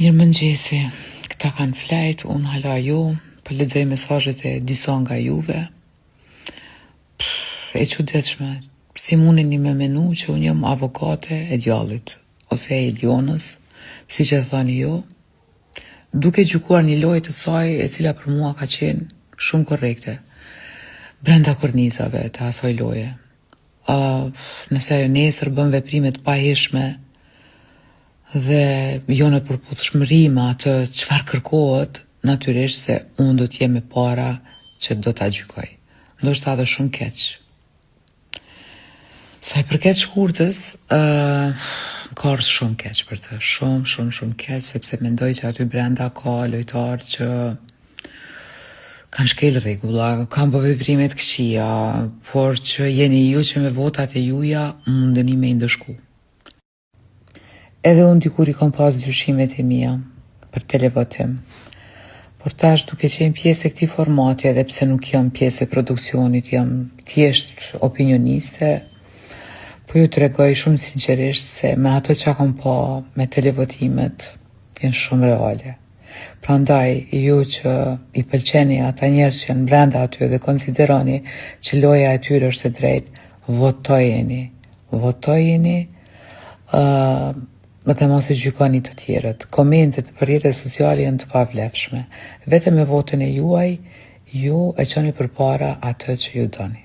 Mirë mëngjesi, këta kanë flajt, unë hala jo, për lexoj mesazhet e disa nga juve. E çuditshme, si mundeni me menu që unë jam avokate e djallit, ose e Ilionës, si që thani ju, duke gjykuar një lojë të saj e cila për mua ka qenë shumë korrekte, brenda kornizave të asaj loje. Nëse ajo nesër bën veprime të pahishme dhe jo në përputhshmëri me atë çfarë kërkohet, natyrisht se unë do t'jem me para që do t'a gjykoj. Ndoshta edhe shumë keq. Sa i përket shkurtës, ka ardhur shumë keq për të, shumë keq, sepse mendoj që aty brenda ka lojtarë që kanë shkel rregulla, kanë bërë veprime të këqija, por që jeni ju që me votat e juja mundeni me i ndëshku. Edhe unë dikur i kam pas dyshimet e mia për televotim, por tash duke qenë pjesë e këtij formati, edhe pse nuk jam pjesë e produksionit, jam thjesht opinioniste, po ju tregoj shumë sinqerisht se me ato që kam pa me televotimet janë shumë reale. Prandaj, ju që i pëlqeni ata njerëz që janë brenda aty dhe konsideroni që loja e tyre është e drejtë, votojeni, dhe mos e gjykoni të tjerët. Komentet për rrjetet sociale janë të pavlefshme. Vetëm me votën e juaj, ju e çoni përpara atë që ju doni.